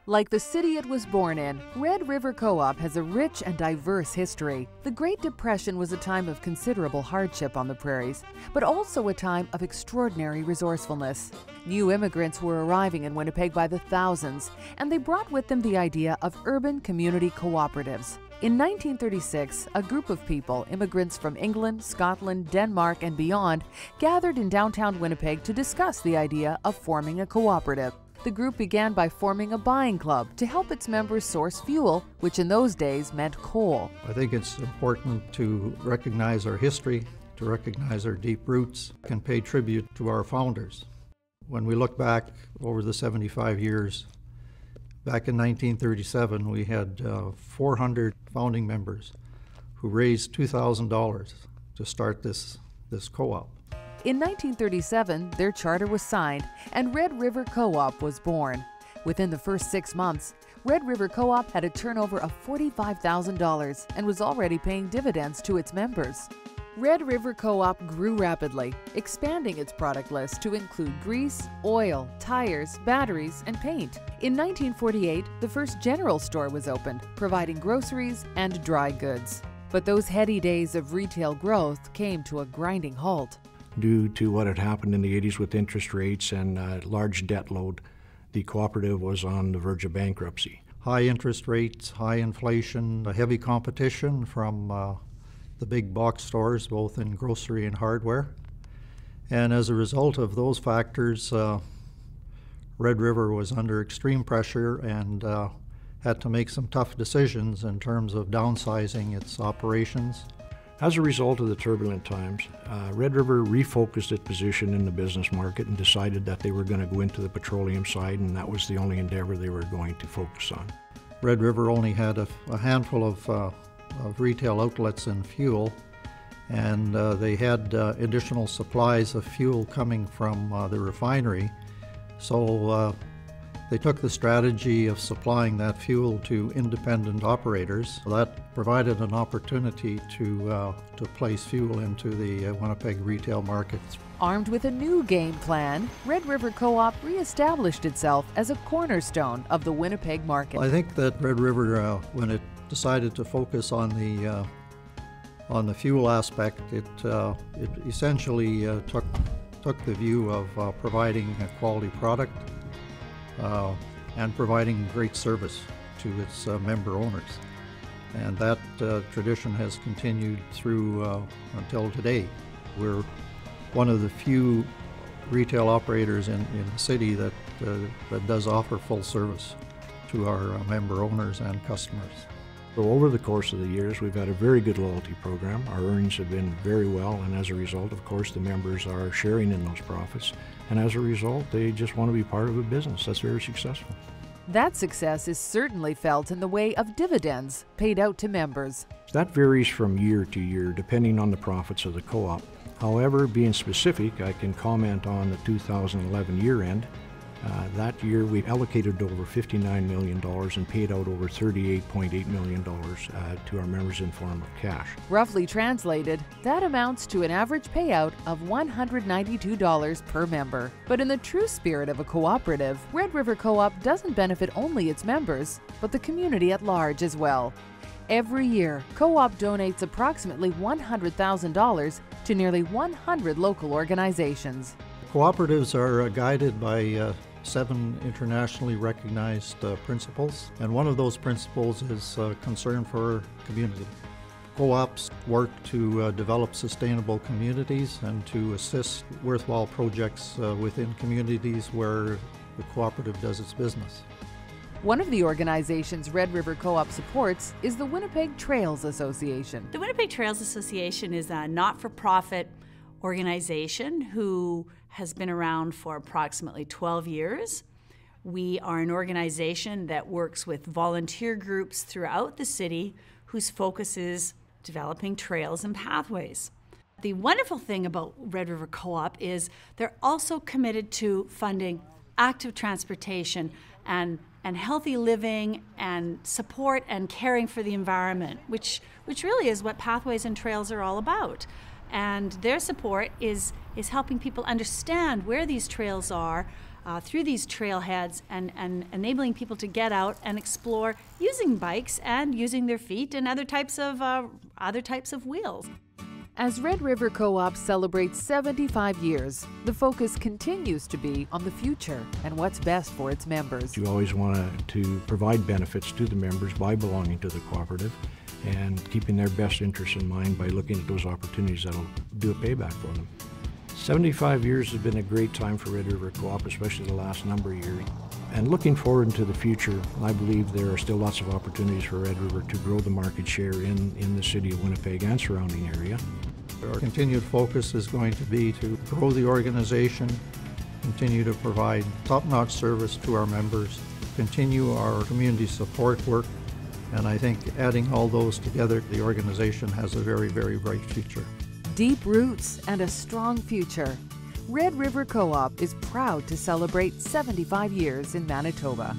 Like the city it was born in, Red River Co-op has a rich and diverse history. The Great Depression was a time of considerable hardship on the prairies, but also a time of extraordinary resourcefulness. New immigrants were arriving in Winnipeg by the thousands, and they brought with them the idea of urban community cooperatives. In 1936, a group of people, immigrants from England, Scotland, Denmark, and beyond, gathered in downtown Winnipeg to discuss the idea of forming a cooperative. The group began by forming a buying club to help its members source fuel, which in those days meant coal. I think it's important to recognize our history, to recognize our deep roots, and pay tribute to our founders. When we look back over the 75 years, back in 1937, we had 400 founding members who raised $2,000 to start this co-op. In 1937, their charter was signed and Red River Co-op was born. Within the first 6 months, Red River Co-op had a turnover of $45,000 and was already paying dividends to its members. Red River Co-op grew rapidly, expanding its product list to include grease, oil, tires, batteries, and paint. In 1948, the first general store was opened, providing groceries and dry goods. But those heady days of retail growth came to a grinding halt. Due to what had happened in the 80s with interest rates and large debt load, the cooperative was on the verge of bankruptcy. High interest rates, high inflation, a heavy competition from the big box stores, both in grocery and hardware. And as a result of those factors, Red River was under extreme pressure and had to make some tough decisions in terms of downsizing its operations. As a result of the turbulent times, Red River refocused its position in the business market and decided that they were going to go into the petroleum side, and that was the only endeavor they were going to focus on. Red River only had a handful of retail outlets in fuel, and they had additional supplies of fuel coming from the refinery. So they took the strategy of supplying that fuel to independent operators. That provided an opportunity to place fuel into the Winnipeg retail markets. Armed with a new game plan, Red River Co-op re-established itself as a cornerstone of the Winnipeg market. I think that Red River, when it decided to focus on the fuel aspect, it essentially took the view of providing a quality product and providing great service to its member owners. And that tradition has continued through until today. We're one of the few retail operators in the city that does offer full service to our member owners and customers. So over the course of the years, we've had a very good loyalty program. Our earnings have been very well, and as a result, of course, the members are sharing in those profits. And as a result, they just want to be part of a business that's very successful. That success is certainly felt in the way of dividends paid out to members. That varies from year to year, depending on the profits of the co-op. However, being specific, I can comment on the 2011 year end. That year, we allocated over $59 million and paid out over $38.8 million to our members in form of cash. Roughly translated, that amounts to an average payout of $192 per member. But in the true spirit of a cooperative, Red River Co-op doesn't benefit only its members, but the community at large as well. Every year, Co-op donates approximately $100,000 to nearly 100 local organizations. Cooperatives are guided by 7 internationally recognized principles, and one of those principles is concern for community. Co-ops work to develop sustainable communities and to assist worthwhile projects within communities where the cooperative does its business. One of the organizations Red River Co-op supports is the Winnipeg Trails Association. The Winnipeg Trails Association is a not-for-profit organization who has been around for approximately 12 years. We are an organization that works with volunteer groups throughout the city whose focus is developing trails and pathways. The wonderful thing about Red River Co-op is they're also committed to funding active transportation and healthy living and support and caring for the environment, which really is what pathways and trails are all about. And their support is helping people understand where these trails are, through these trailheads and enabling people to get out and explore using bikes and using their feet and other types of wheels. As Red River Co-op celebrates 75 years, the focus continues to be on the future and what's best for its members. You always want to provide benefits to the members by belonging to the cooperative and keeping their best interests in mind by looking at those opportunities that'll do a payback for them. 75 years has been a great time for Red River Co-op, especially the last number of years. And looking forward into the future, I believe there are still lots of opportunities for Red River to grow the market share in the city of Winnipeg and surrounding area. Our continued focus is going to be to grow the organization, continue to provide top-notch service to our members, continue our community support work, and I think adding all those together, the organization has a very, very bright future. Deep roots and a strong future. Red River Co-op is proud to celebrate 75 years in Manitoba.